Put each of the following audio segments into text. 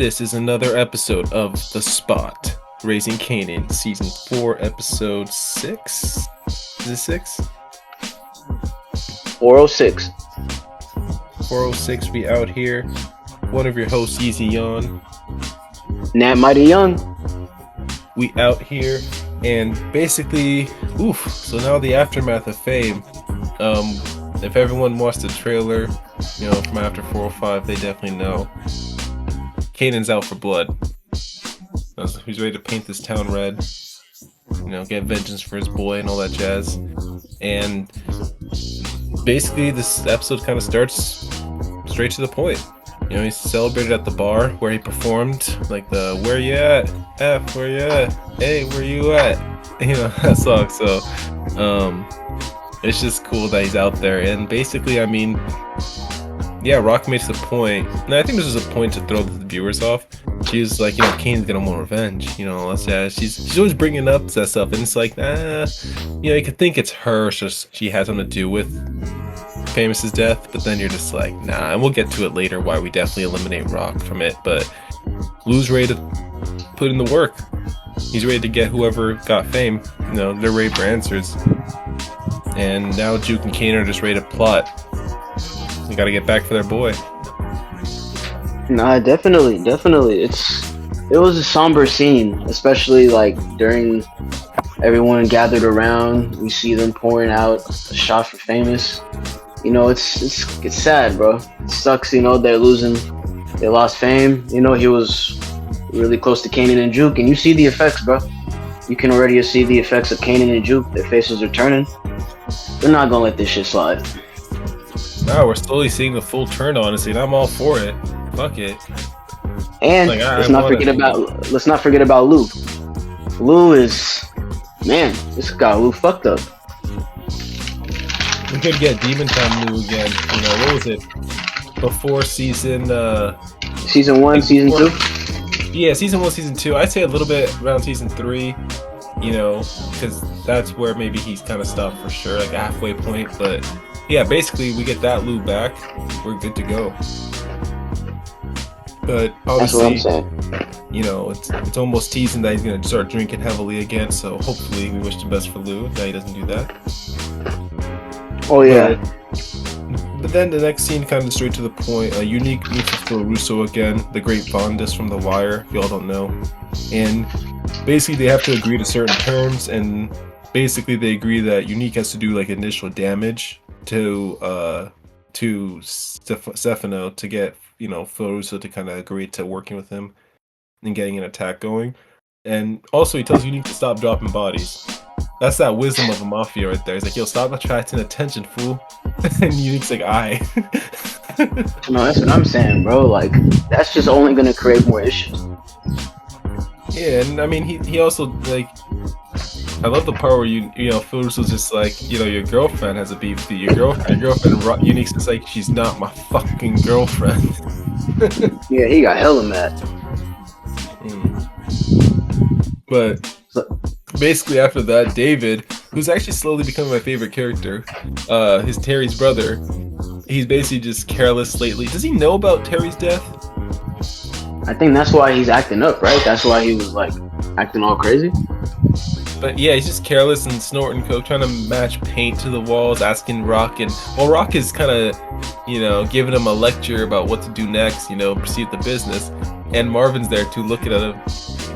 This is another episode of The Spot, Raising Kanan, Season 4, Episode 6? Is it 6? 406. 406, we out here. One of your hosts, Easy Yawn. Nat Mighty Young. We out here, and basically, so now the aftermath of Fame. If everyone watched the trailer, from after 405, they definitely know. Kanan's out for blood. He's ready to paint this town red. Get vengeance for his boy and all that jazz. And basically, this episode kind of starts straight to the point. He's celebrated at the bar where he performed, like the "Where you at? F, where you at? Hey, where you at?" That song. So, it's just cool that he's out there. And basically, Rock makes the point, and I think this is a point to throw the viewers off. She was like, Kane's gonna want revenge, she's always bringing up that stuff, and it's like, you could think it's her, she has something to do with Famous's death, but then you're just like, nah, and we'll get to it later why we definitely eliminate Rock from it, but Lou's ready to put in the work. He's ready to get whoever got Fame, they're ready for answers, and now Juke and Kanan are just ready to plot. They gotta get back for their boy. Nah, definitely. It was a somber scene, especially like during everyone gathered around. We see them pouring out a shot for Famous. It's sad, bro. It sucks. They're losing. They lost Fame. He was really close to Kanan and Juke, and you see the effects, bro. You can already see the effects of Kanan and Juke. Their faces are turning. They're not gonna let this shit slide. No, we're slowly seeing the full turn, honestly, and I'm all for it. Fuck it. And let's not forget about Lou. Lou is, man, this guy Lou fucked up. We could get Demon Time Lou again. What was it? Before season 1, season 2? Yeah, season 1, season 2. I'd say a little bit around season 3, because that's where maybe he's kind of stopped for sure, like a halfway point, but yeah, basically we get that Lou back, we're good to go. But obviously, that's what I'm saying. It's almost teasing that he's gonna start drinking heavily again. So hopefully, we wish the best for Lou. That he doesn't do that. Oh yeah. But then the next scene, kind of straight to the point. Unique meets with Phil Russo again, the great Vondas from The Wire. If y'all don't know, and basically they have to agree to certain terms, and basically they agree that Unique has to do like initial damage to Stefano to get Phil Russo to kind of agree to working with him and getting an attack going. And also he tells Unique to stop dropping bodies. That's that wisdom of a mafia right there. He's like, yo, stop attracting attention, fool. And Unique's like, aye. No, that's what I'm saying, bro. Like, that's just only gonna create more issues. Yeah, and he also, like, I love the part where Phil Russo's just like, your girlfriend has a beef with you. Your girlfriend, Unique's just like, she's not my fucking girlfriend. Yeah, he got hella mad. But basically after that, David, who's actually slowly becoming my favorite character, his Terry's brother, he's basically just careless lately. Does he know about Terry's death? I think that's why he's acting up, right? That's why he was like acting all crazy. But yeah, he's just careless and snorting coke, trying to match paint to the walls, asking Rock, and Rock is kind of, giving him a lecture about what to do next, proceed the business, and Marvin's there too, looking at him.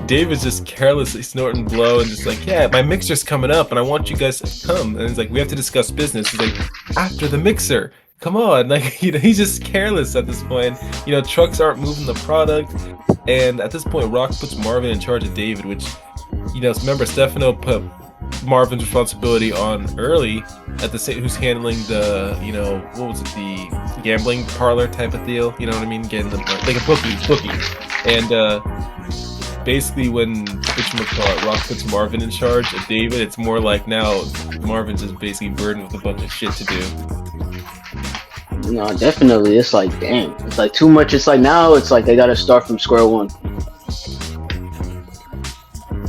David's just carelessly snorting blow and just like, yeah, my mixer's coming up, and I want you guys to come. And he's like, we have to discuss business. He's like, after the mixer, come on. Like, he's just careless at this point. Trucks aren't moving the product, and at this point, Rock puts Marvin in charge of David, which, remember Stefano put Marvin's responsibility on early at the who's handling the, what was it, the gambling parlor type of deal, getting them like a bookie. And basically when Rock puts Marvin in charge of David, it's more like now Marvin's just basically burdened with a bunch of shit to do. No, definitely. It's like, damn, it's like too much. It's like now it's like they gotta start from square one.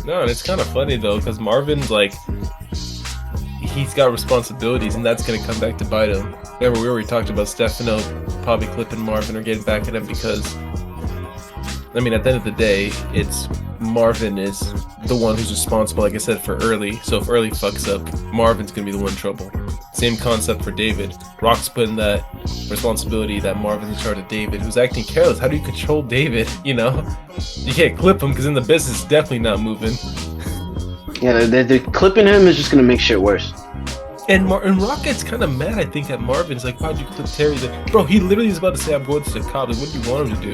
No, and it's kind of funny though, because Marvin's like, he's got responsibilities, and that's gonna come back to bite him. Remember, we already talked about Stefano probably clipping Marvin or getting back at him because I mean, at the end of the day, it's Marvin is the one who's responsible, like I said, for Early. So if Early fucks up, Marvin's gonna be the one in trouble. Same concept for David. Rock's putting that responsibility that Marvin's in charge of David, who's acting careless. How do you control David? You know, you can't clip him because in the business, it's definitely not moving. Yeah, they're clipping him is just gonna make shit worse. And Rock gets kind of mad, I think, at Marvin. He's like, why'd you clip Terry? He's like, bro, he literally is about to say, I'm going to the cops. Like, what do you want him to do?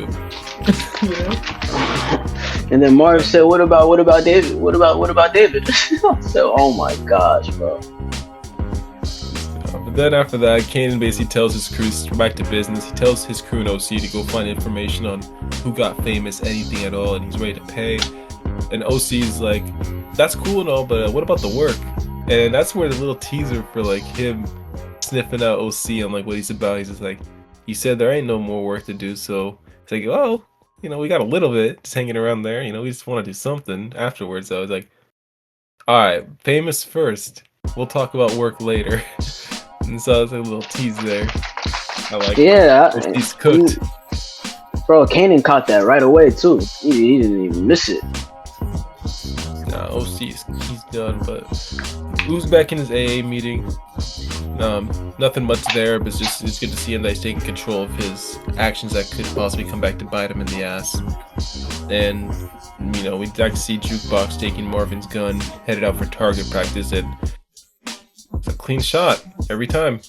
You know? And then Marv said, what about David? What about David? So, oh my gosh, bro. But then after that, Kanan basically tells his crew to back to business. He tells his crew and OC to go find information on who got famous, anything at all, and he's ready to pay. And OC's like, that's cool and all, but what about the work? And that's where the little teaser for like him sniffing out OC on like what he's about. He's just like, he said there ain't no more work to do, so it's like, oh, you know, we got a little bit just hanging around there. You know, we just want to do something afterwards. So I was like, all right, famous first. We'll talk about work later. And so it's like a little tease there. I like it. He's cooked. Bro, Kanan caught that right away too. He didn't even miss it. Nah, OC, he's done, but who's back in his AA meeting? Nothing much there, but it's good to see him that he's taking control of his actions that could possibly come back to bite him in the ass. And, you know, we'd like to see Jukebox taking Marvin's gun, headed out for target practice, and it's a clean shot every time.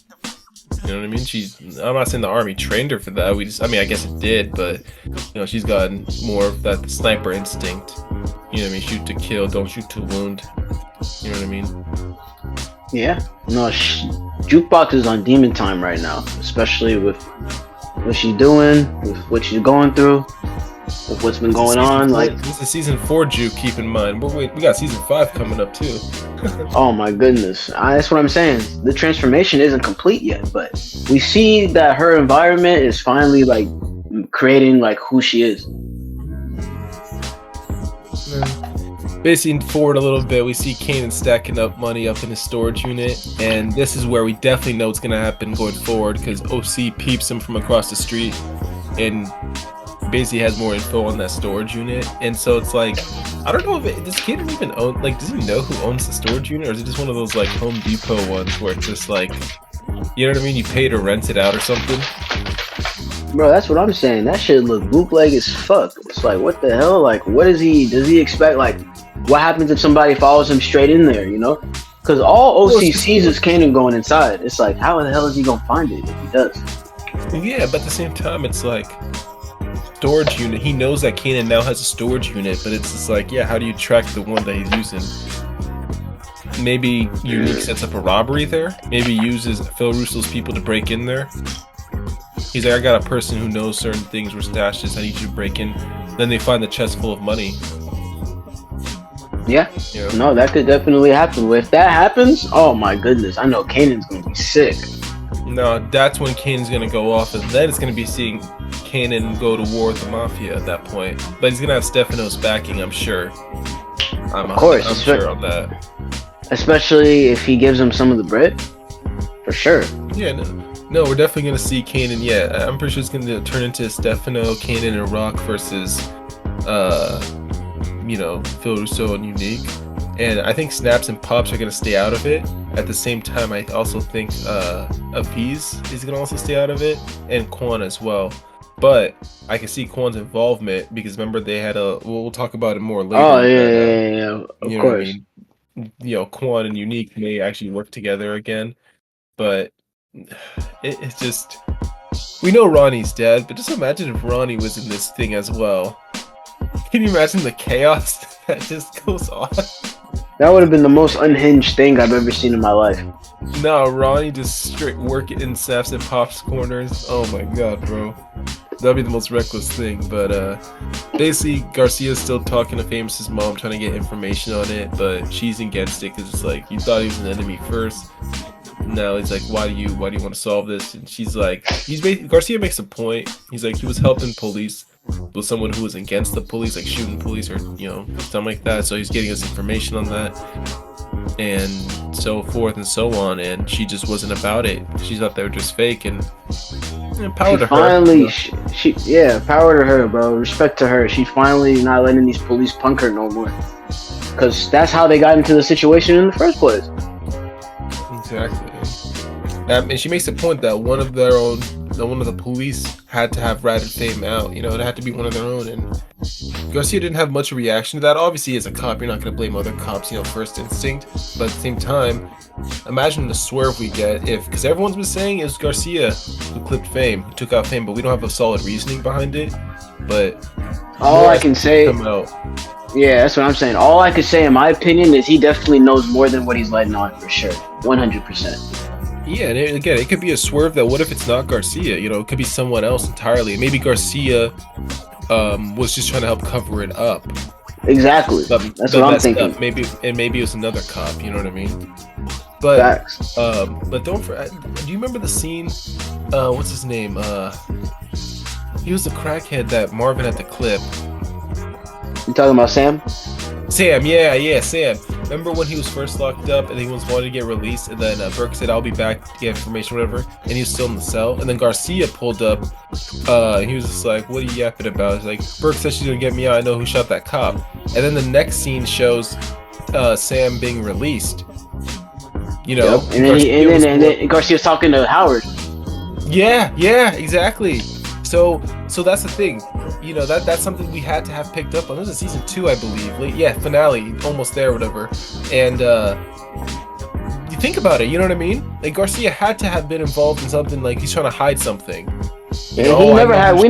You know what I mean? I'm not saying the army trained her for that. I mean, I guess it did, but, you know, she's gotten more of that sniper instinct. You know what I mean? Shoot to kill, don't shoot to wound. You know what I mean? Yeah. No, Jukebox is on demon time right now, especially with what she's doing, with what she's going through, with what's been going on. Like, this is season 4 Juke, keep in mind. But wait, we got season 5 coming up too. Oh my goodness. That's what I'm saying. The transformation isn't complete yet, but we see that her environment is finally like creating like who she is. Basically, forward a little bit, we see Kanan stacking up money up in his storage unit, and this is where we definitely know what's gonna happen going forward because OC peeps him from across the street and basically has more info on that storage unit. And so it's like, I don't know if does Kanan even own, like, does he know who owns the storage unit, or is it just one of those like Home Depot ones where it's just like, you know what I mean, you pay to rent it out or something? Bro, that's what I'm saying. That shit look bootleg as fuck. It's like, what the hell? Like, what does he expect? Like, what happens if somebody follows him straight in there, you know? Because all OC sees is Kanan going inside. It's like, how the hell is he gonna find it if he does? Yeah, but at the same time, it's like, storage unit. He knows that Kanan now has a storage unit, but it's just like, yeah, how do you track the one that he's using? Maybe Unique sets up a robbery there? Maybe uses Phil Russo's people to break in there? He's like, I got a person who knows certain things where stashed is, I need you to break in. Then they find the chest full of money. Yeah. No, that could definitely happen. If that happens, oh my goodness, I know Kanan's gonna be sick. No, that's when Kanan's gonna go off, and then it's gonna be seeing Kanan go to war with the Mafia at that point. But he's gonna have Stefano's backing, I'm sure. I'm sure on that. Especially if he gives him some of the bread. For sure. Yeah, no, we're definitely gonna see Kanan. Yeah, I'm pretty sure it's gonna turn into Stefano, Kanan, and Rock versus, you know, Phil Russo and Unique. And I think Snaps and Pops are gonna stay out of it. At the same time, I also think Appease is gonna also stay out of it, and Quan as well. But I can see Quan's involvement because remember they had we'll talk about it more later. Oh yeah, of course. I mean? You know, Quan and Unique may actually work together again, but it's just, we know Ronnie's dead, but just imagine if Ronnie was in this thing as well. Can you imagine the chaos that just goes on? That would have been the most unhinged thing I've ever seen in my life. No, Ronnie just straight working in Snaps and Pops corners. Oh my god, bro. That'd be the most reckless thing. But basically, Garcia's still talking to Famous's mom, trying to get information on it, but she's against it because it's like, you thought he was an enemy first. Now he's like, why do you want to solve this? And she's like, Garcia makes a point. He's like, he was helping police with someone who was against the police, like shooting police or, you know, something like that. So he's getting us information on that and so forth and so on. And she just wasn't about it. She thought they were just fake. And And power to her. Finally, yeah, power to her, bro. Respect to her. She finally not letting these police punk her no more. Because that's how they got into the situation in the first place. Exactly. And she makes the point that one of the police had to have ratted Fame out. You know, it had to be one of their own. And Garcia didn't have much reaction to that. Obviously, as a cop, you're not going to blame other cops, you know, first instinct. But at the same time, imagine the swerve we get because everyone's been saying it was Garcia who clipped Fame, who took out Fame, but we don't have a solid reasoning behind it. But all I can say, yeah, that's what I'm saying. All I can say, in my opinion, is he definitely knows more than what he's letting on for sure, 100%. Yeah, and again, it could be a swerve that what if it's not Garcia? You know, it could be someone else entirely. Maybe Garcia was just trying to help cover it up. Exactly. That's what I'm thinking. Maybe it was another cop. You know what I mean? But facts. But don't forget. Do you remember the scene? What's his name? He was the crackhead that Marvin had to clip. You talking about Sam? Sam, yeah, Sam. Remember when he was first locked up and he was wanted to get released, and then Burke said, "I'll be back to get information," whatever, and he was still in the cell. And then Garcia pulled up. He was just like, "What are you yapping about?" It's like, Burke said she's gonna get me out. I know who shot that cop. And then the next scene shows Sam being released. You know, yep. And then Garcia's talking to Howard. Yeah, exactly. So that's the thing. You know, that's something we had to have picked up on. This is season 2, I believe. Finale, almost there, whatever. And you think about it, you know what I mean? Like Garcia had to have been involved in something, like he's trying to hide something. Yeah, he never had.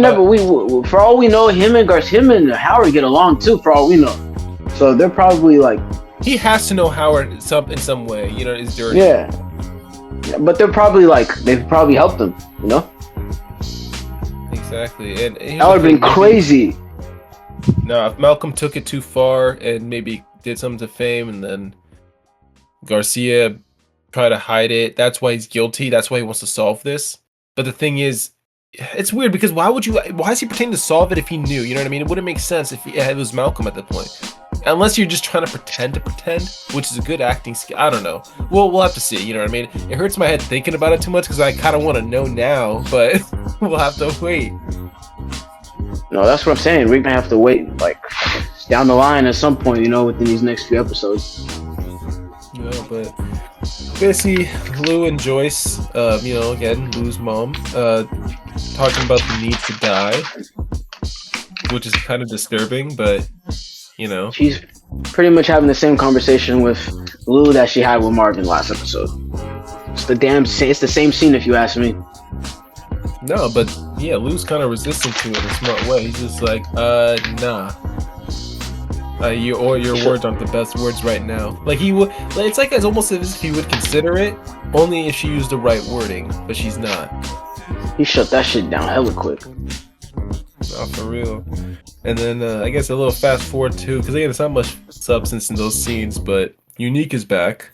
For all we know, him and Howard get along too. For all we know, so they're probably like. He has to know Howard in some way, you know, is dirty. Yeah, but they're probably like they've probably helped him, you know. Exactly, and that would have been crazy. No, if Malcolm took it too far and maybe did something to Fame, and then Garcia tried to hide it, that's why he's guilty. That's why he wants to solve this. But the thing is, it's weird because why is he pretending to solve it if he knew? You know what I mean? It wouldn't make sense if it was Malcolm at that point. Unless you're just trying to pretend, which is a good acting skill. I don't know. We'll have to see. You know what I mean? It hurts my head thinking about it too much because I kind of want to know now, but we'll have to wait. No, that's what I'm saying. We're gonna have to wait, like down the line at some point, you know, within these next few episodes. Yeah, but basically, Lou and Joyce, you know, again, Lou's mom, talking about the need to die, which is kind of disturbing, but. You know, she's pretty much having the same conversation with Lou that she had with Marvin last episode. It's the same scene if you ask me. No, but yeah, Lou's kind of resistant to it in a smart way. He's just like, nah. Your words aren't the best words right now. Like he would, it's like it's almost as if he would consider it, only if she used the right wording, but she's not. He shut that shit down hella quick. Not for real. And then I guess a little fast forward too, because again, there's not much substance in those scenes, but Unique is back.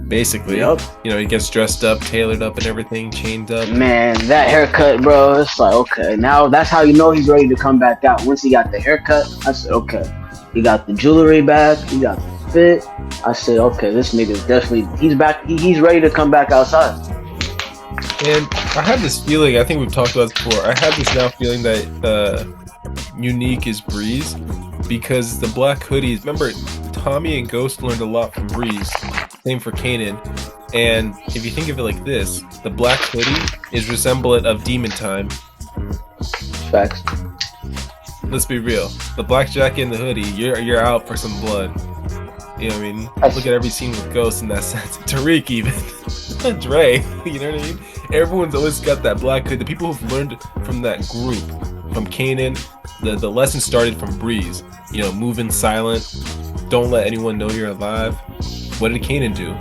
Basically, yep. You know, he gets dressed up, tailored up, and everything, chained up. Man, that haircut, bro. It's like, okay, now that's how you know he's ready to come back out. Once he got the haircut, I said, okay. He got the jewelry back. He got the fit. I said, okay, this nigga's definitely he's back. He's ready to come back outside. And I had this feeling, I think we've talked about this before, I had this now feeling that Unique is Breeze, because the black hoodies, remember, Tommy and Ghost learned a lot from Breeze, same for Kanan, and if you think of it like this, the black hoodie is resemblant of Demon Time. Facts. Let's be real, the black jacket and the hoodie, you're out for some blood. You know what I mean? Look at every scene with Ghost in that sense. Tariq even. Dre, you know what I mean? Everyone's always got that black hood. The people who've learned from that group, from Kanan, the lesson started from Breeze. You know, moving silent, don't let anyone know you're alive. What did Kanan do?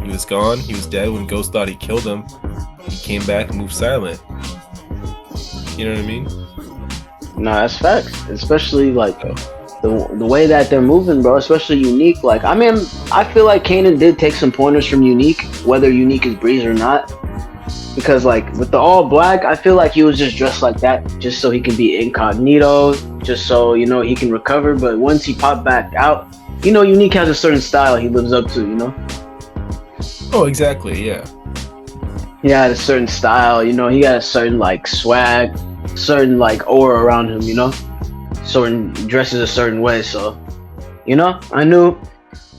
He was gone, he was dead when Ghost thought he killed him. He came back and moved silent. You know what I mean? No, that's facts. Especially like the way that they're moving, bro, especially Unique. Like, I mean, I feel like Kanan did take some pointers from Unique, whether Unique is Breeze or not. Because, like, with the all black, I feel like he was just dressed like that just so he can be incognito, just so, you know, he can recover. But once he popped back out, you know, Unique has a certain style he lives up to, you know? Oh, exactly, yeah. He had a certain style, you know. He got a certain like swag, certain like aura around him, you know. Certain dresses a certain way, so you know, I knew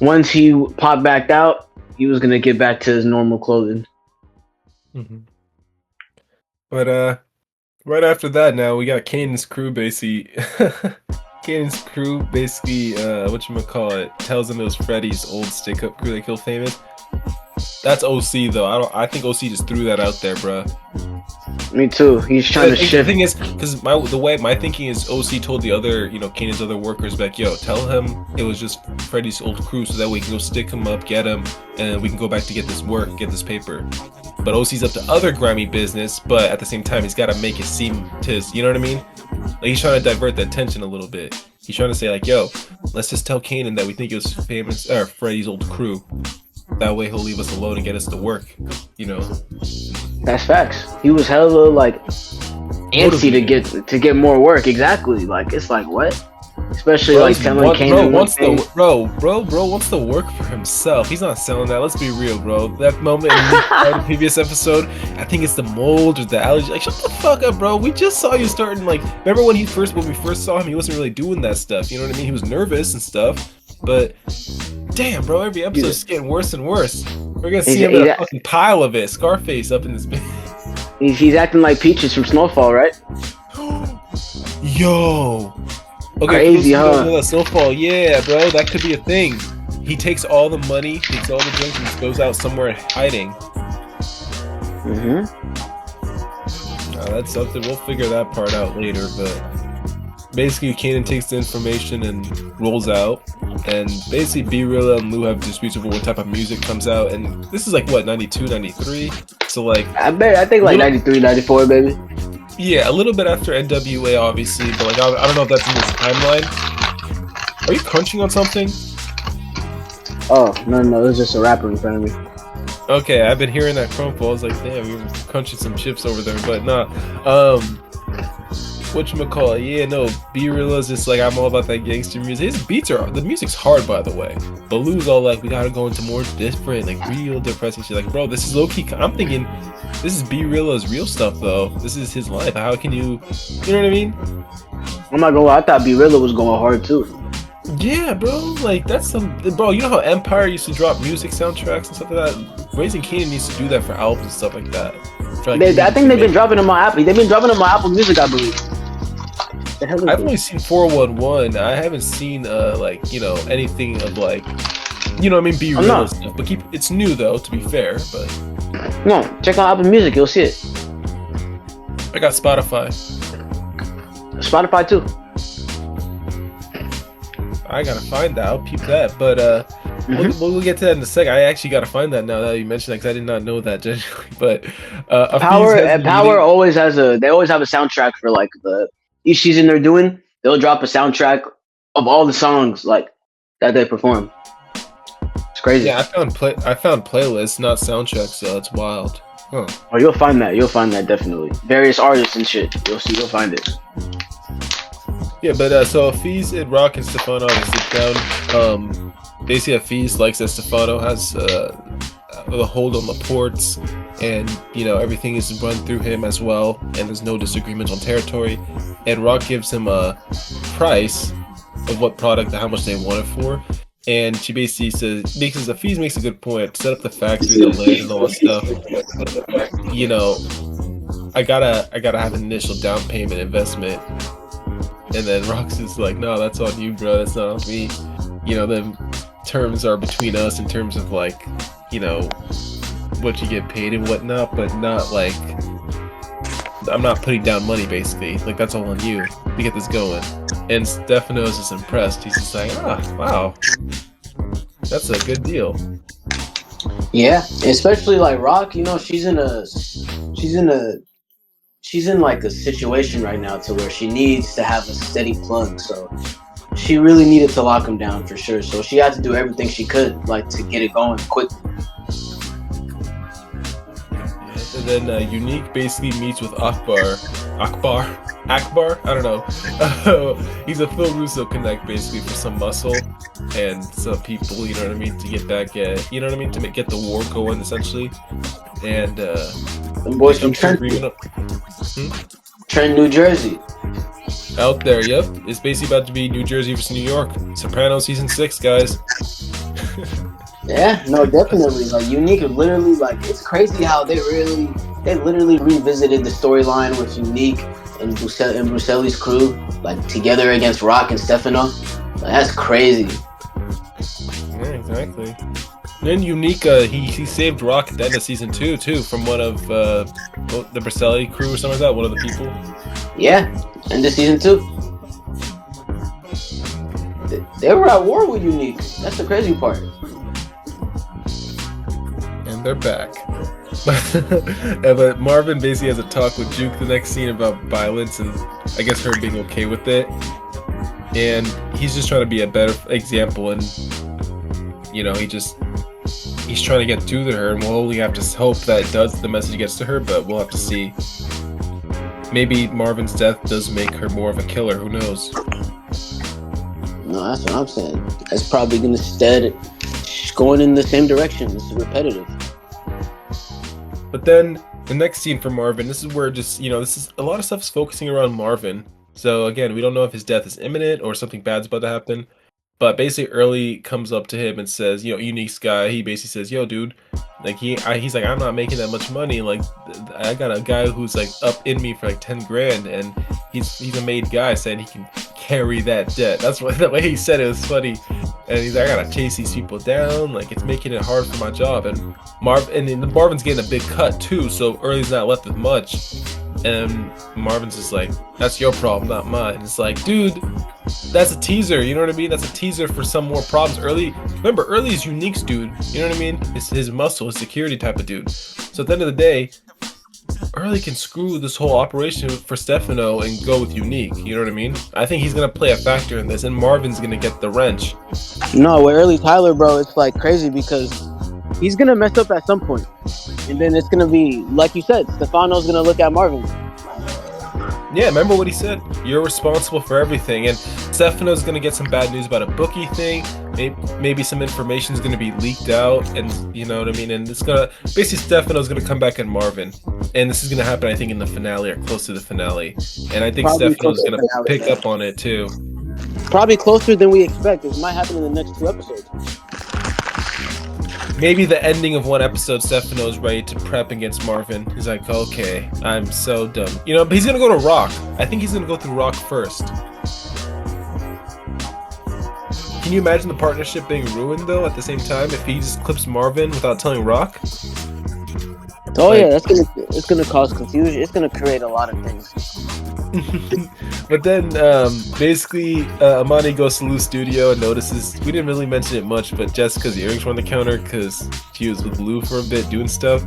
once he popped back out, he was gonna get back to his normal clothing. But right after that, now we got Kanan's crew basically. Kanan's crew basically, whatchamacallit, tells him it was Freddy's old stick-up crew that killed Famous. That's OC though. I think OC just threw that out there, bruh. Me too. He's trying to shift. The thing is, because my thinking is OC told the other, Kanan's other workers back, yo, tell him it was just Freddy's old crew, so that way we can go stick him up, get him, and we can go back to get this work, get this paper. But OC's up to other grimy business, but at the same time, he's got to make it seem his, you know what I mean? Like, he's trying to divert the attention a little bit. He's trying to say, like, yo, let's just tell Kanan that we think it was Freddy's old crew. That way he'll leave us alone and get us to work, you know? That's facts. He was hella, like, antsy to get more work. Exactly. Like, it's like, what? Especially, like, telling Kanan wants the work for himself. He's not selling that. Let's be real, bro. That moment in the previous episode, I think it's the mold or the allergy. Like, shut the fuck up, bro. We just saw you starting, like, remember when we first saw him, he wasn't really doing that stuff. You know what I mean? He was nervous and stuff. But, damn, bro, every episode's just getting worse and worse. We're gonna see him in a fucking pile of it. Scarface up in this bitch. He's acting like Peaches from Snowfall, right? Yo. Okay, crazy, huh? Snowfall, yeah, bro, that could be a thing. He takes all the money, takes all the drinks, and just goes out somewhere hiding. That's something. We'll figure that part out later, but basically, Kanan takes the information and rolls out. And basically, B-Rilla and Lou have disputes over what type of music comes out. And this is like, what, 92, 93? So, like... I think like 93, 94, baby. Yeah, a little bit after NWA, obviously, but like I don't know if that's in this timeline. Are you crunching on something? Oh, no, there's just a rapper in front of me. Okay, I've been hearing that crumple. I was like, damn, you're crunching some chips over there, but nah. Whatchamacallit? Yeah, no, B-Rilla's just like, I'm all about that gangster music. His beats the music's hard, by the way. But Lou's all like, we gotta go into more different, like real depressing shit. Like, bro, this is low-key. I'm thinking, this is B-Rilla's real stuff, though. This is his life. How can you know what I mean? I'm not gonna lie, I thought B-Rilla was going hard, too. Yeah, bro, like, that's some... Bro, you know how Empire used to drop music soundtracks and stuff like that? Raising Kanan needs to do that for albums and stuff like that. I think they've been dropping them on Apple. They've been dropping them on Apple Music, I believe. I've only seen 411. I haven't seen like, anything of like, I mean, be real stuff. But it's new though, to be fair. But no, check out Apple Music, you'll see it. I got Spotify. Spotify too. I gotta find that. I'll peep that. But we'll get to that in a second. I actually gotta find that now that you mentioned that, because I did not know that genuinely. But Power always has they always have a soundtrack for like each season they're doing. They'll drop a soundtrack of all the songs like that they perform. It's crazy. Yeah, I found playlists, not soundtracks, so it's wild. Huh. Oh, you'll find that. You'll find that definitely. Various artists and shit. You'll find it. Yeah, but so Afiz and Rock and Stefano sit down. Basically, Afiz likes that Stefano has the hold on the ports, and everything is run through him as well, and there's no disagreements on territory. And Rock gives him a price of what product and how much they want it for. And she basically says, because Afiz makes a good point, set up the factory, the land, and all that stuff. I gotta have an initial down payment investment. And then Rox is like, no, that's on you, bro. That's not on me. The terms are between us in terms of like, what you get paid and whatnot, but not like, I'm not putting down money, basically. Like, that's all on you to get this going. And Stefano's just impressed. He's just like, wow, that's a good deal. Yeah, especially like Rock, she's in like a situation right now to where she needs to have a steady plug, so she really needed to lock him down for sure. So she had to do everything she could, like, to get it going quickly. And then Unique basically meets with Akbar Akbar. I don't know. He's a Phil Russo connect basically for some muscle and some people. You know what I mean? To get back at, you know what I mean? To get the war going essentially. And The boys from Trent, Trent, New Jersey. out there, yep. It's basically about to be New Jersey versus New York. Sopranos season 6, guys. Yeah, no, definitely. Like Unique is literally like it's crazy how they literally revisited the storyline with Unique and Bruselli's crew like together against Rock and Stefano. Like, that's crazy. Yeah, exactly. And Unique, he saved Rock at the end of season 2 too from one of the Bruselli crew or something like that. One of the people. Yeah, end of season 2. They were at war with Unique. That's the crazy part. And they're back. But Marvin basically has a talk with Juke the next scene about violence and I guess her being okay with it. And he's just trying to be a better example, and you know, he's trying to get through to her, and we'll only have to hope that the message gets to her, but we'll have to see. Maybe Marvin's death does make her more of a killer, who knows? No, that's what I'm saying. It's probably gonna instead going in the same direction. It's repetitive. But then the next scene for Marvin, this is where this is a lot of stuff is focusing around Marvin. So again, we don't know if his death is imminent or something bad's about to happen. But basically, Early comes up to him and says, Unique's guy. He basically says, "Yo, dude, like he's like, I'm not making that much money. Like, I got a guy who's like up in me for like 10 grand, and he's a made guy saying he can carry that debt." That's what the way he said it was funny. And he's like, "I gotta chase these people down. Like, it's making it hard for my job." And Marvin's getting a big cut too, so Early's not left with much. And Marvin's just like, "That's your problem, not mine." It's like, dude, that's a teaser, you know what I mean? That's a teaser for some more problems. Remember, Early's Unique's dude, you know what I mean? It's his muscle, his security type of dude. So at the end of the day, Early can screw this whole operation for Stefano and go with Unique, you know what I mean? I think he's gonna play a factor in this, and Marvin's gonna get the wrench. No, with Early Tyler, bro, it's like crazy because he's gonna mess up at some point. And then it's gonna be, like you said, Stefano's gonna look at Marvin. Yeah, remember what he said? You're responsible for everything. And Stefano's gonna get some bad news about a bookie thing. Maybe some information is gonna be leaked out, and you know what I mean? And it's gonna basically Stefano's gonna come back on Marvin. And this is gonna happen, I think, in the finale or close to the finale. And I think Probably Stefano's gonna finale, pick yeah. up on it too. Probably closer than we expect. It might happen in the next 2 episodes. Maybe the ending of one episode, Stefano's ready to prep against Marvin. He's like, okay, I'm so dumb. You know, but he's gonna go to Rock. I think he's gonna go through Rock first. Can you imagine the partnership being ruined though at the same time if he just clips Marvin without telling Rock? Oh yeah, it's gonna cause confusion. It's gonna create a lot of things. But then basically Amani goes to Lou's studio and notices, we didn't really mention it much, but Jessica's earrings were on the counter because she was with Lou for a bit doing stuff.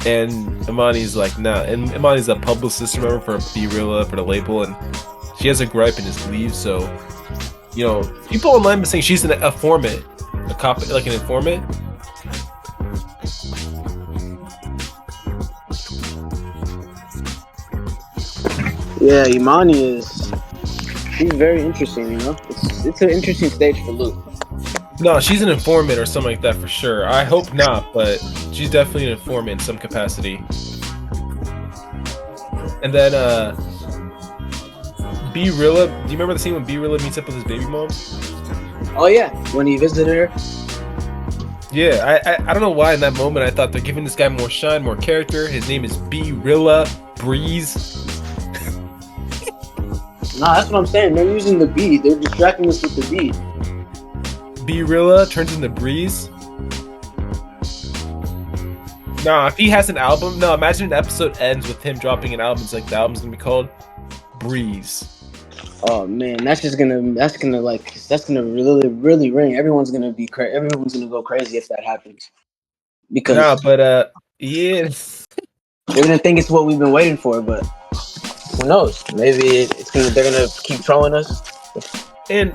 And Amani's like, nah. And Amani's a publicist, remember, for B-Rilla, for the label, and she has a gripe and just leaves. So, you know, people online been saying she's an informant, a cop, like an informant. Yeah, Imani she's very interesting, you know? It's an interesting stage for Lou. No, she's an informant or something like that for sure. I hope not, but she's definitely an informant in some capacity. And then B-Rilla, do you remember the scene when B-Rilla meets up with his baby mom? Oh yeah, when he visited her. Yeah, I don't know why in that moment I thought they're giving this guy more shine, more character. His name is B-Rilla Breeze. Nah, that's what I'm saying. They're using the B. They're distracting us with the B. B-Rilla turns into Breeze. Nah, if he has an album, no, imagine an episode ends with him dropping an album. It's like the album's gonna be called Breeze. Oh man, that's gonna really, really ring. Everyone's gonna go crazy if that happens. Because nah, but yeah, they're gonna think it's what we've been waiting for, but who knows? Maybe they're gonna keep trolling us. And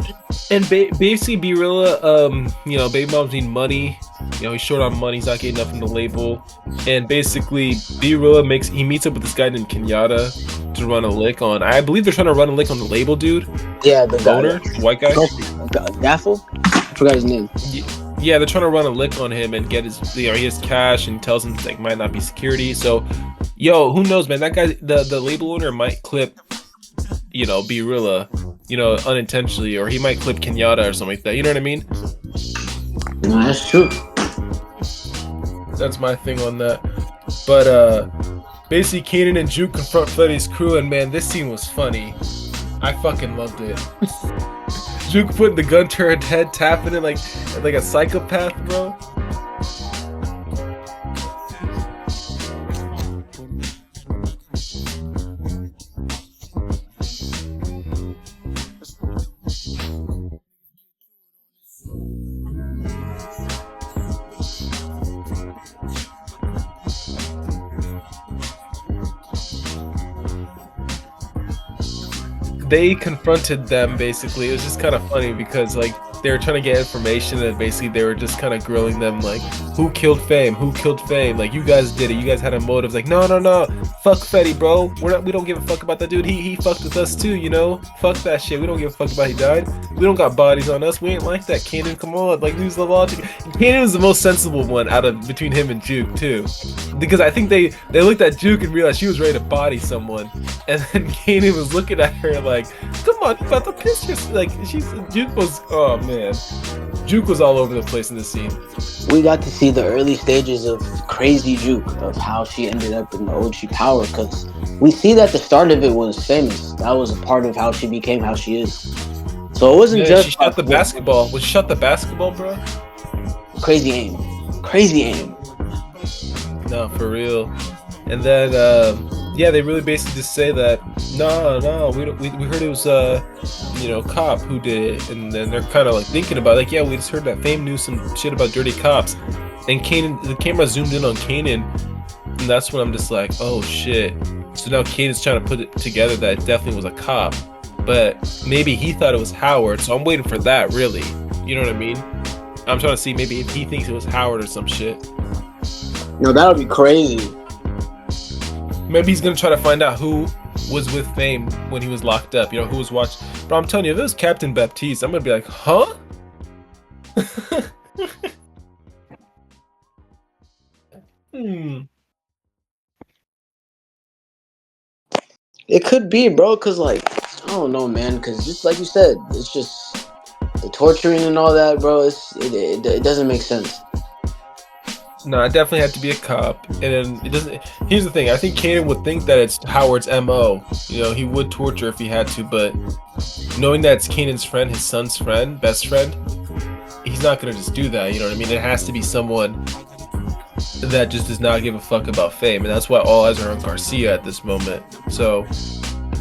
basically B-Rilla, you know, baby moms need money, He's short on money. He's not getting enough from the label, and basically, B-Rilla meets up with this guy named Kenyatta to run a lick on. I believe they're trying to run a lick on the label, dude. Yeah, the owner, the white guy. Daffel? I forgot his name. Yeah, they're trying to run a lick on him and get he has cash, and tells him like might not be security. So, who knows, man? That guy, the label owner might clip, B-Rilla, unintentionally, or he might clip Kenyatta or something like that. You know what I mean? No, that's true. That's my thing on that. But basically, Kanan and Juke confront Freddy's crew, and man, this scene was funny. I fucking loved it. Juke putting the gun to her head, tapping it like a psychopath, bro. They confronted them, basically. It was just kind of funny because like they were trying to get information, and basically they were just kind of grilling them like, who killed Fame, like, you guys did it, you guys had a motive. Like, no, fuck Fetty, bro, we don't give a fuck about that dude. He fucked with us too, fuck that shit. We don't give a fuck about he died. We don't got bodies on us. We ain't like that. Kanan, come on, like, use the logic. And Kanan was the most sensible one between him and Juke too, because I think they looked at Juke and realized she was ready to body someone, and then Kanan was looking at her like, come on, you about to piss yourself. Like, Juke was, oh man, Juke was all over the place in this scene. We got to see the early stages of crazy Juke, of how she ended up in the OG power, because we see that the start of it was Famous. That was a part of how she became how she is. So it wasn't just... She shot the basketball. Was she shot the basketball, bro? Crazy aim. No, for real. And then, they really basically just say that, no, we heard it was, cop who did it. And then they're kind of like thinking about it, like, yeah, we just heard that Fame knew some shit about dirty cops. And Kanan, the camera zoomed in on Kanan, and that's when I'm just like, oh shit. So now Kanan's trying to put it together that it definitely was a cop, but maybe he thought it was Howard. So I'm waiting for that, really. You know what I mean? I'm trying to see maybe if he thinks it was Howard or some shit. No, that would be crazy. Maybe he's gonna try to find out who was with Fame when he was locked up. Who was watching. But I'm telling you, if it was Captain Baptiste, I'm gonna be like, huh? It could be, bro, because, like, I don't know, man, because just like you said, it's just the torturing and all that, bro, it doesn't make sense. No, it definitely had to be a cop, and then it doesn't. Here's the thing: I think Kanan would think that it's Howard's MO. He would torture if he had to, but knowing that it's Kanan's friend, his son's friend, best friend, he's not gonna just do that. You know what I mean? It has to be someone that just does not give a fuck about Fame, and that's why all eyes are on Garcia at this moment. So,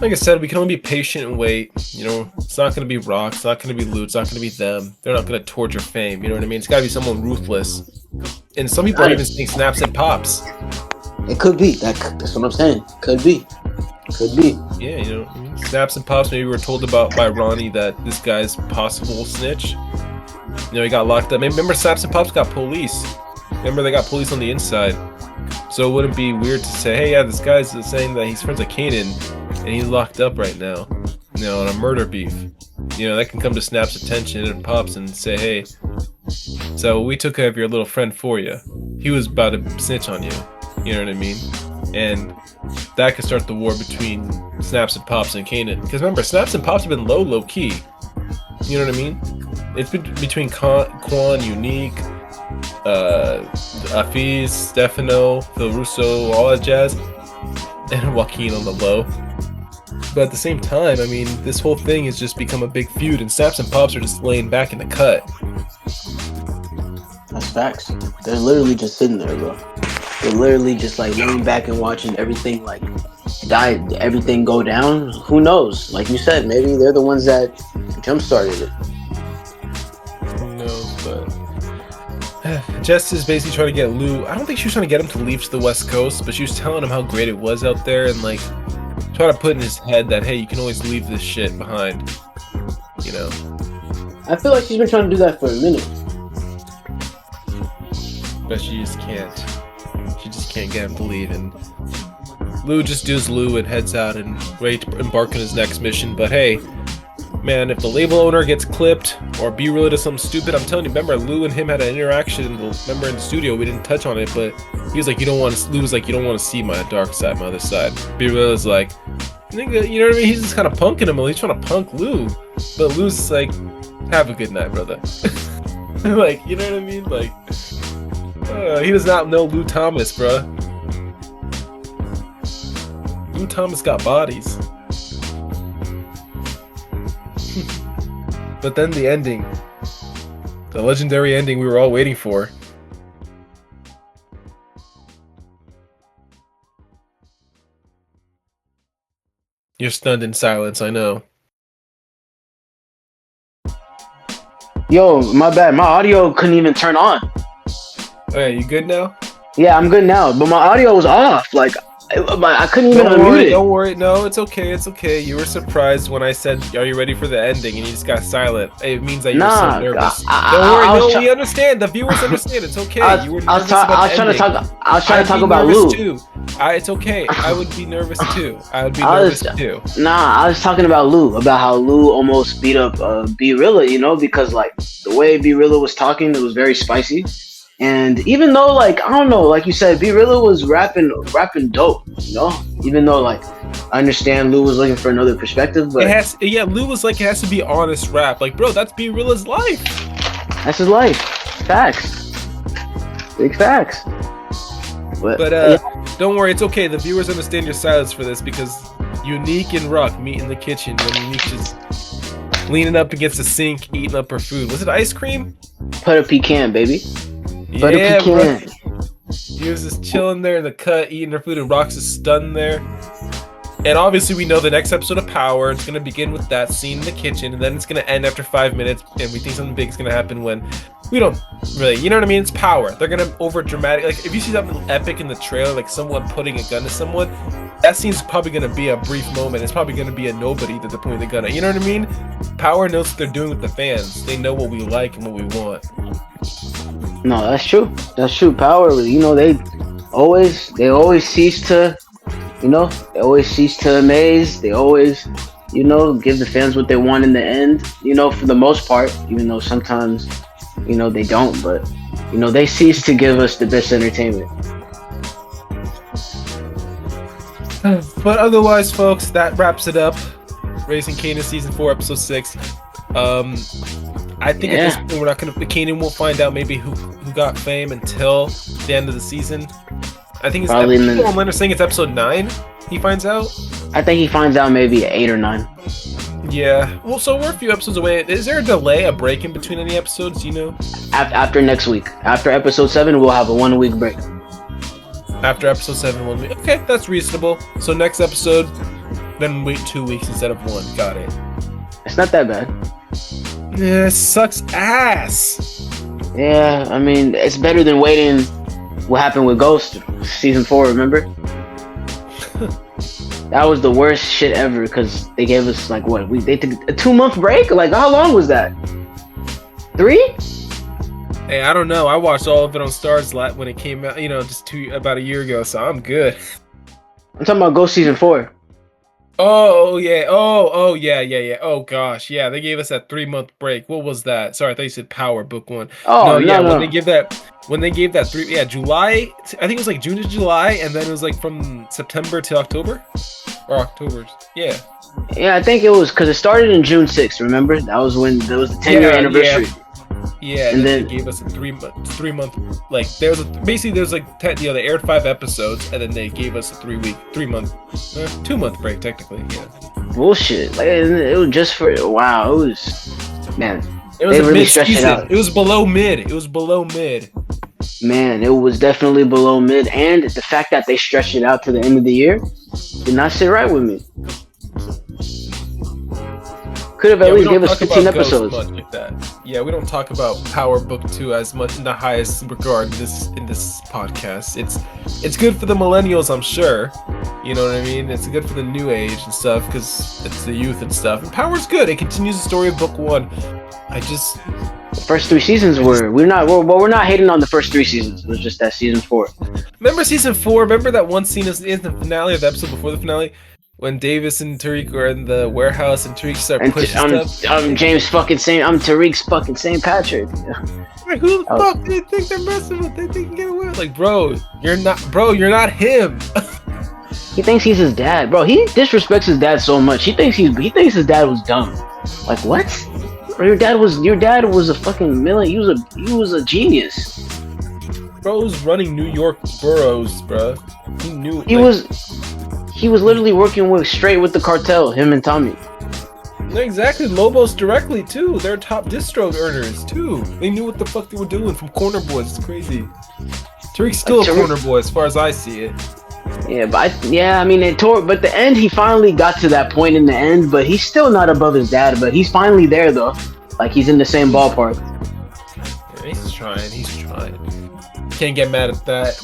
like I said, we can only be patient and wait. It's not gonna be Rock, it's not gonna be Loot, it's not gonna be them. They're not gonna torture Fame. You know what I mean? It's gotta be someone ruthless. And some people are even saying Snaps and Pops. It could be. That's what I'm saying. Could be. Yeah, Snaps and Pops. Maybe we're told about by Ronnie that this guy's possible snitch. He got locked up. Remember, Snaps and Pops got police. Remember, they got police on the inside. So it wouldn't be weird to say, hey, yeah, this guy's saying that he's friends with Kanan, and he's locked up right now, on a murder beef. That can come to Snap's attention and Pops and say, hey, so we took care of your little friend for you. He was about to snitch on you. You know what I mean? And that could start the war between Snaps and Pops and Kanan. Because remember, Snaps and Pops have been low key. You know what I mean? It's been between Quan, Unique, Afiz, Stefano, Phil Russo, all that jazz, and Joaquin on the low. But at the same time, I mean, this whole thing has just become a big feud, and Snaps and Pops are just laying back in the cut. That's facts. They're literally just sitting there, bro. They're literally just like laying back and watching everything everything go down. Who knows? Like you said, maybe they're the ones that jump-started it. Who knows, but Jess is basically trying to get Lou. I don't think she was trying to get him to leave to the West Coast, but she was telling him how great it was out there, and like trying to put in his head that, hey, you can always leave this shit behind. I feel like she's been trying to do that for a minute. but she just can't. She just can't get him to leave, and Lou just does Lou and heads out and ready to embark on his next mission. But hey, man, if the label owner gets clipped or B really does something stupid, I'm telling you, remember Lou and him had an interaction. Remember in the studio, we didn't touch on it, but he was like, Lou was like, you don't want to see my dark side, my other side. B really's like, nigga, you know what I mean? He's just kind of punking him. He's trying to punk Lou, but Lou's just like, have a good night, brother. Like, you know what I mean? Like, he does not know Lou Thomas, bruh. Lou Thomas got bodies. But then the ending. The legendary ending we were all waiting for. You're stunned in silence, I know. Yo, my bad. My audio couldn't even turn on. Hey, you good now? Yeah, I'm good now, but my audio was off. Like, I couldn't even unmute it. Don't worry. No, it's okay. It's okay. You were surprised when I said, "Are you ready for the ending?" and you just got silent. It means that you were so nervous. Don't worry. No, we understand. The viewers understand. It's okay. You were nervous about the ending. I was trying to talk about Lou. Too. It's okay. I would be nervous too. I would be nervous too. Nah, I was talking about Lou, about how Lou almost beat up B-Rilla, you know, because like the way B-Rilla was talking, it was very spicy. And even though, like, I don't know, like you said, B-Rilla was rapping dope, you know? Even though, like, I understand Lou was looking for another perspective, but... Lou was like, it has to be honest rap. Like, bro, that's B-Rilla's life. That's his life. Facts. Big facts. But don't worry, it's okay. The viewers understand your silence for this, because Unique and Ruck meet in the kitchen when Unique is leaning up against the sink, eating up her food. Was it ice cream? Put a pecan, baby. Yeah, bro. He was just chilling there in the cut, eating her food, and Rox is stunned there. And obviously, we know the next episode of Power, it's going to begin with that scene in the kitchen, and then it's going to end after 5 minutes, and we think something big is going to happen when we don't really, you know what I mean? It's Power. They're going to over-dramatic. Like, if you see something epic in the trailer, like someone putting a gun to someone, that scene's probably going to be a brief moment. It's probably going to be a nobody that they're pointing the gun at. You know what I mean? Power knows what they're doing with the fans. They know what we like and what we want. No, that's true. That's true. Power, you know, they always cease to, you know, they always cease to amaze. They always, you know, give the fans what they want in the end, you know, for the most part, even though sometimes, you know, they don't, but, you know, they cease to give us the best entertainment. But otherwise, folks, that wraps it up. Raising Kanan Season 4, Episode 6. I think at this point we're not gonna. Kanan won't find out maybe who got fame until the end of the season. I think it's people online are saying it's episode 9. He finds out. I think he finds out maybe 8 or 9. Yeah. Well, so we're a few episodes away. Is there a delay, a break in between any episodes? Do you know? After next week, after episode 7, we'll have a 1 week break. After episode 7, 1 week. Okay, that's reasonable. So next episode, then wait 2 weeks instead of 1. Got it. It's not that bad. Yeah, it sucks ass. Yeah, I mean, it's better than waiting what happened with Ghost Season 4, remember? That was the worst shit ever, because they gave us, like, what? They took a 2-month break? Like, how long was that? 3? Hey, I don't know. I watched all of it on STARZ when it came out, you know, just about a year ago, so I'm good. I'm talking about Ghost Season 4. Oh yeah. Yeah. Oh gosh, yeah. They gave us that 3-month break. What was that? Sorry, I thought you said Power Book 1. Oh no. When they gave that July. I think it was like June to July, and then it was like from September to October, or October. Yeah. Yeah, I think it was because it started in June 6th. Remember? That was when there was the 10-year anniversary. Yeah, and then they gave us a 3-month. Like they aired 5 episodes, and then they gave us a 2-month break technically. Yeah. Bullshit. Like it was just for wow. It was, man. It was they a really stretched it out. It was below mid. Man, it was definitely below mid, and the fact that they stretched it out to the end of the year did not sit right with me. Could have at least given us 15 episodes. Like that. Yeah, we don't talk about Power Book 2 as much in the highest regard in this podcast. It's good for the millennials, I'm sure. You know what I mean? It's good for the new age and stuff because it's the youth and stuff. And Power's good. It continues the story of Book 1. The first 3 seasons we're not hating on the first 3 seasons. It was just that season 4. Remember season 4? Remember that one scene in the finale of the episode before the finale when Davis and Tariq are in the warehouse and Tariq start And pushing stuff? I'm James fucking St. I'm Tariq's fucking St. Patrick. Like, who the fuck do they think they're messing with? They think they can get away with? Like, bro, you're not him. He thinks he's his dad, bro. He disrespects his dad so much. He thinks his dad was dumb. Like what? Bro, your dad was a fucking million. He was a genius. Bro's running New York boroughs, bro. He knew. He was literally working straight with the cartel. Him and Tommy. No, exactly. Lobos directly too. They're top distro earners too. They knew what the fuck they were doing from Corner Boys. It's crazy. Tariq's still a Corner Boy as far as I see it. Yeah, I mean, but the end, he finally got to that point in the end, but he's still not above his dad, but he's finally there, though. Like, he's in the same ballpark. Yeah, he's trying. Can't get mad at that.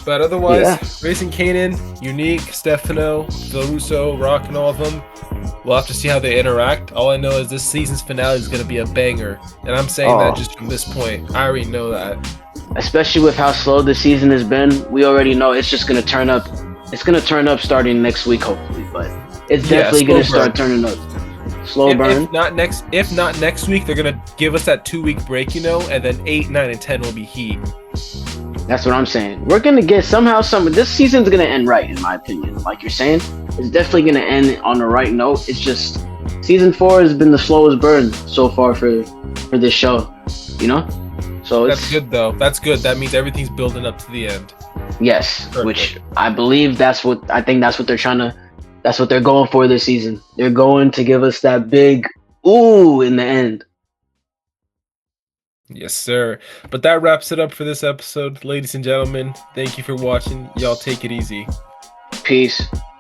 But otherwise, Raising Kanan, Unique, Stefano, Veluso, Rock, and all of them, we'll have to see how they interact. All I know is this season's finale is going to be a banger. And I'm saying that just from this point. I already know that. Especially with how slow the season has been, we already know it's just gonna turn up. It's gonna turn up starting next week, hopefully. But it's definitely gonna start turning up. Slow burn. If not next week, they're gonna give us that 2-week break, and then 8, 9, and 10 will be heat. That's what I'm saying. We're gonna get this season's gonna end right, in my opinion. Like you're saying, it's definitely gonna end on the right note. It's just season 4 has been the slowest burn so far for this show. So that's good though. That's good. That means everything's building up to the end. Yes, Perfect. Which I believe that's what they're going for this season. They're going to give us that big ooh in the end. Yes, sir. But that wraps it up for this episode, ladies and gentlemen. Thank you for watching. Y'all take it easy. Peace.